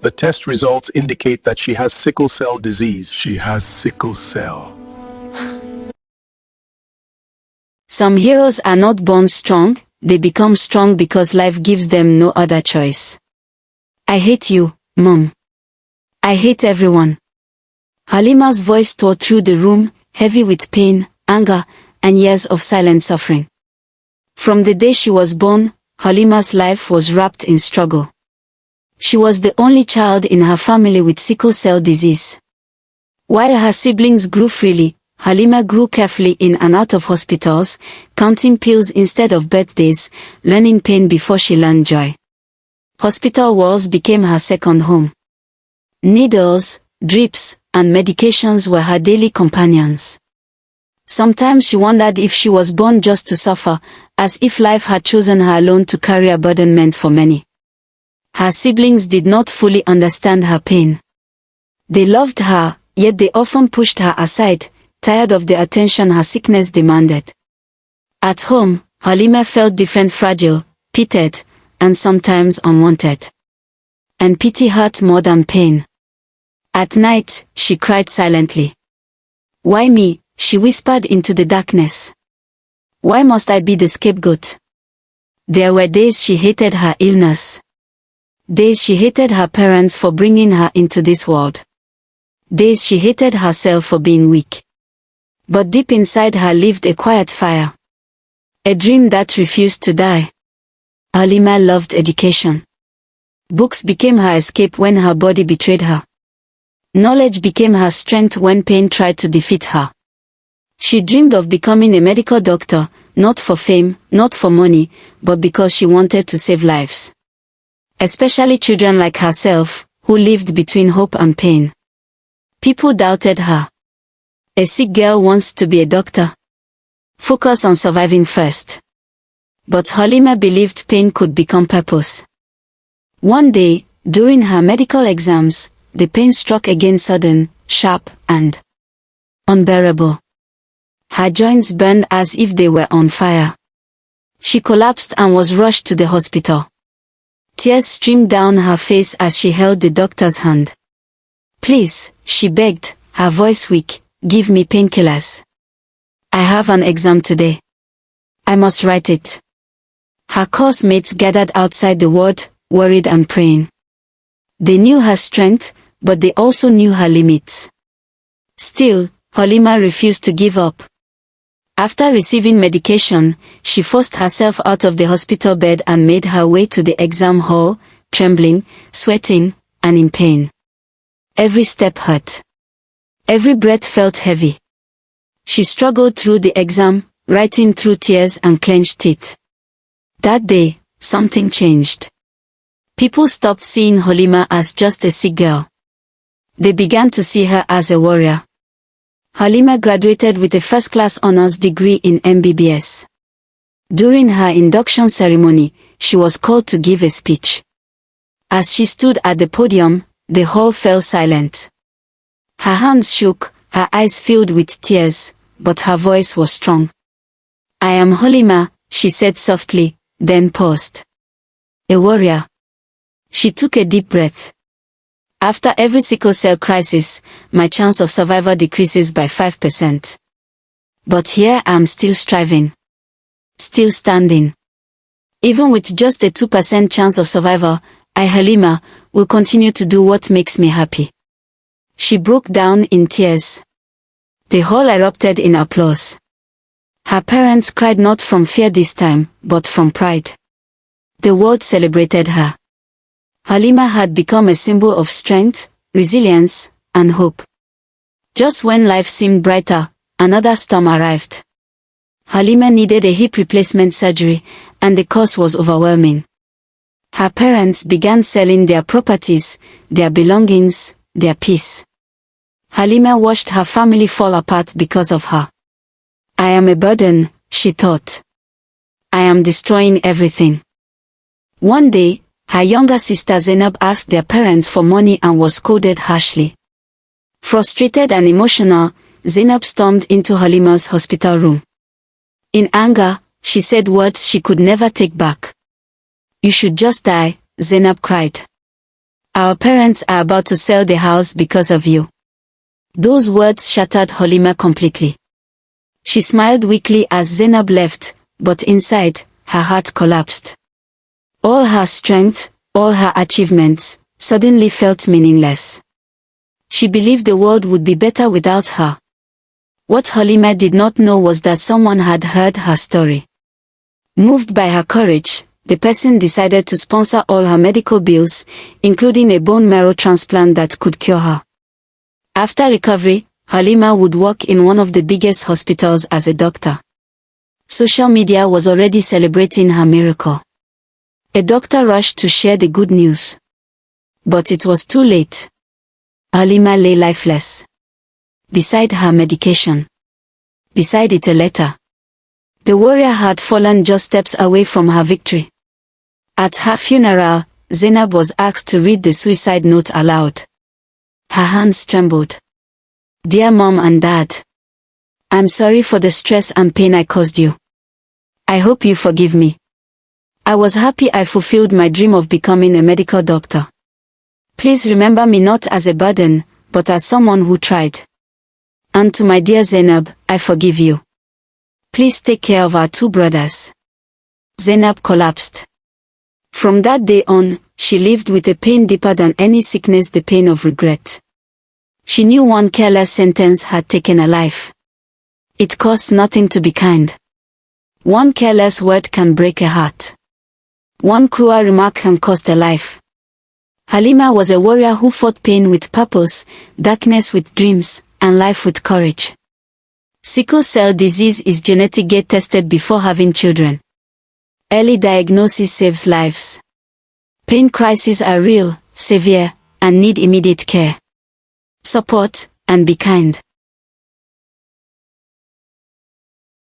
The test results indicate that she has sickle cell disease. She has sickle cell. Some heroes are not born strong, they become strong because life gives them no other choice. I hate you, Mom. I hate everyone. Halima's voice tore through the room, heavy with pain, anger, and years of silent suffering. From the day she was born, Halima's life was wrapped in struggle. She was the only child in her family with sickle cell disease. While her siblings grew freely, Halima grew carefully in and out of hospitals, counting pills instead of birthdays, learning pain before she learned joy. Hospital walls became her second home. Needles, drips, and medications were her daily companions. Sometimes she wondered if she was born just to suffer, as if life had chosen her alone to carry a burden meant for many. Her siblings did not fully understand her pain. They loved her, yet they often pushed her aside, tired of the attention her sickness demanded. At home, Halima felt different, fragile, pitied, and sometimes unwanted. And pity hurt more than pain. At night, she cried silently. "Why me?" she whispered into the darkness. "Why must I be the scapegoat?" There were days she hated her illness. Days she hated her parents for bringing her into this world. Days she hated herself for being weak. But deep inside her lived a quiet fire. A dream that refused to die. Halima loved education. Books became her escape when her body betrayed her. Knowledge became her strength when pain tried to defeat her. She dreamed of becoming a medical doctor, not for fame, not for money, but because she wanted to save lives. Especially children like herself, who lived between hope and pain. People doubted her. A sick girl wants to be a doctor. Focus on surviving first. But Halima believed pain could become purpose. One day, during her medical exams, the pain struck again, sudden, sharp, and unbearable. Her joints burned as if they were on fire. She collapsed and was rushed to the hospital. Tears streamed down her face as she held the doctor's hand. "Please," she begged, her voice weak, "give me painkillers. I have an exam today. I must write it." Her course mates gathered outside the ward, worried and praying. They knew her strength, but they also knew her limits. Still, Halima refused to give up. After receiving medication, she forced herself out of the hospital bed and made her way to the exam hall, trembling, sweating, and in pain. Every step hurt. Every breath felt heavy. She struggled through the exam, writing through tears and clenched teeth. That day, something changed. People stopped seeing Halima as just a sick girl. They began to see her as a warrior. Halima graduated with a first-class honors degree in MBBS. During her induction ceremony, she was called to give a speech. As she stood at the podium, the hall fell silent. Her hands shook, her eyes filled with tears, but her voice was strong. "I am Halima," she said softly, then paused. "A warrior." She took a deep breath. "After every sickle cell crisis, my chance of survival decreases by 5%. But here I am still striving. Still standing. Even with just a 2% chance of survival, I, Halima, will continue to do what makes me happy." She broke down in tears. The hall erupted in applause. Her parents cried not from fear this time, but from pride. The world celebrated her. Halima had become a symbol of strength, resilience, and hope. Just when life seemed brighter, another storm arrived. Halima needed a hip replacement surgery, and the cost was overwhelming. Her parents began selling their properties, their belongings, their peace. Halima watched her family fall apart because of her. "I am a burden," she thought. "I am destroying everything." One day, her younger sister Zainab asked their parents for money and was scolded harshly. Frustrated and emotional, Zainab stormed into Halima's hospital room. In anger, she said words she could never take back. "You should just die," Zainab cried. Our parents are about to sell the house because of you. Those words shattered Halima completely. She smiled weakly as Zainab left, but inside, her heart collapsed. All her strength, all her achievements, suddenly felt meaningless. She believed the world would be better without her. What Halima did not know was that someone had heard her story. Moved by her courage, the person decided to sponsor all her medical bills, including a bone marrow transplant that could cure her. After recovery, Halima would work in one of the biggest hospitals as a doctor. Social media was already celebrating her miracle. A doctor rushed to share the good news. But it was too late. Halima lay lifeless. Beside her medication. Beside it a letter. The warrior had fallen just steps away from her victory. At her funeral, Zainab was asked to read the suicide note aloud. Her hands trembled. Dear Mom and Dad, I'm sorry for the stress and pain I caused you. I hope you forgive me. I was happy I fulfilled my dream of becoming a medical doctor. Please remember me not as a burden, but as someone who tried. And to my dear Zainab, I forgive you. Please take care of our 2 brothers. Zainab collapsed. From that day on, she lived with a pain deeper than any sickness, the pain of regret. She knew one careless sentence had taken a life. It costs nothing to be kind. One careless word can break a heart. One cruel remark can cost a life. Halima was a warrior who fought pain with purpose, darkness with dreams, and life with courage. Sickle cell disease is genetic. Get tested before having children. Early diagnosis saves lives. Pain crises are real, severe, and need immediate care. Support, and be kind.